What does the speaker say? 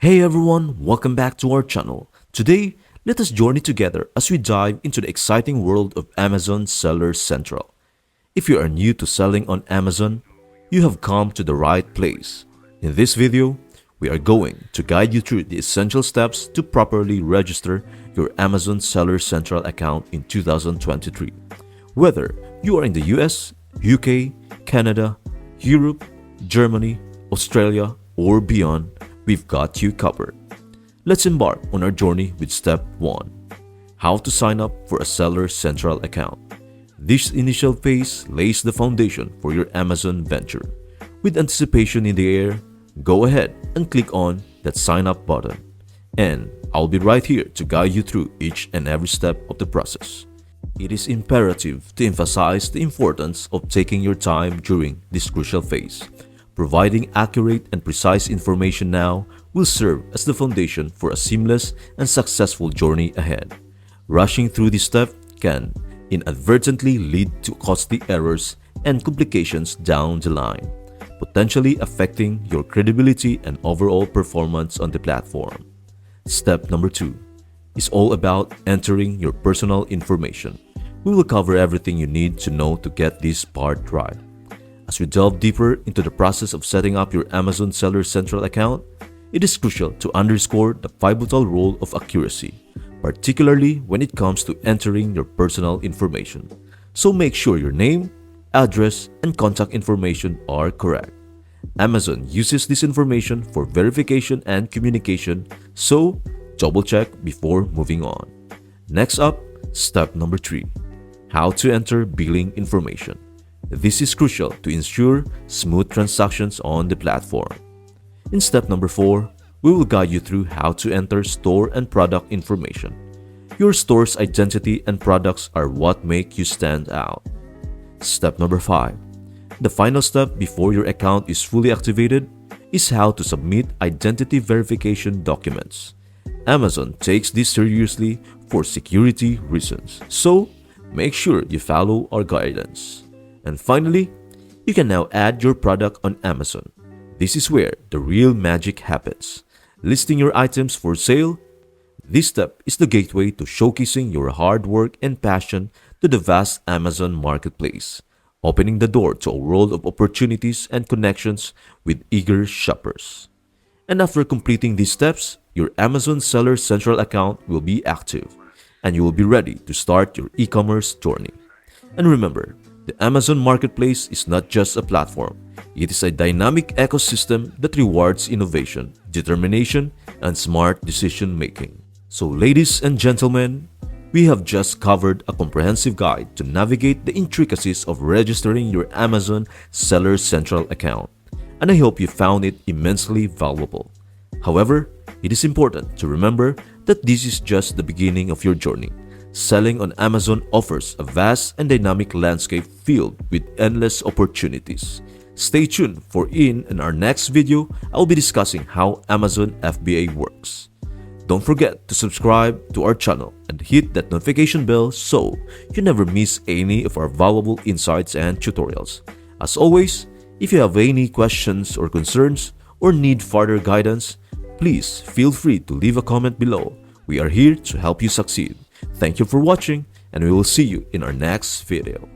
Hey everyone, welcome back to our channel. Today, let us journey together as we dive into the exciting world of Amazon Seller Central. If you are new to selling on Amazon, you have come to the right place. In this video, we are going to guide you through the essential steps to properly register your Amazon Seller Central account in 2023. Whether you are in the US, UK, Canada, Europe, Germany, Australia, or beyond, we've got you covered. Let's embark on our journey with step 1. How to sign up for a Seller Central account. This initial phase lays the foundation for your Amazon venture. With anticipation in the air, go ahead and click on that sign up button. And I'll be right here to guide you through each and every step of the process. It is imperative to emphasize the importance of taking your time during this crucial phase. Providing accurate and precise information now will serve as the foundation for a seamless and successful journey ahead. Rushing through this step can inadvertently lead to costly errors and complications down the line, potentially affecting your credibility and overall performance on the platform. Step number 2 is all about entering your personal information. We will cover everything you need to know to get this part right. As we delve deeper into the process of setting up your Amazon Seller Central account, it is crucial to underscore the pivotal role of accuracy, particularly when it comes to entering your personal information. So make sure your name, address, and contact information are correct. Amazon uses this information for verification and communication, so double-check before moving on. Next up, step number 3. How to enter billing information. This is crucial to ensure smooth transactions on the platform. In step number 4, we will guide you through how to enter store and product information. Your store's identity and products are what make you stand out. Step number 5. The final step before your account is fully activated is how to submit identity verification documents. Amazon takes this seriously for security reasons, so make sure you follow our guidance. And finally, you can now add your product on Amazon. This is where the real magic happens. Listing your items for sale. This step is the gateway to showcasing your hard work and passion to the vast Amazon marketplace, opening the door to a world of opportunities and connections with eager shoppers. And after completing these steps, your Amazon Seller Central account will be active, and you will be ready to start your e-commerce journey. And remember, the Amazon Marketplace is not just a platform. It is a dynamic ecosystem that rewards innovation, determination, and smart decision-making. So ladies and gentlemen, we have just covered a comprehensive guide to navigate the intricacies of registering your Amazon Seller Central account, and I hope you found it immensely valuable. However, it is important to remember that this is just the beginning of your journey. Selling on Amazon offers a vast and dynamic landscape filled with endless opportunities. Stay tuned for in our next video, I'll be discussing how Amazon FBA works. Don't forget to subscribe to our channel and hit that notification bell so you never miss any of our valuable insights and tutorials. As always, if you have any questions or concerns or need further guidance, please feel free to leave a comment below. We are here to help you succeed. Thank you for watching, and we will see you in our next video.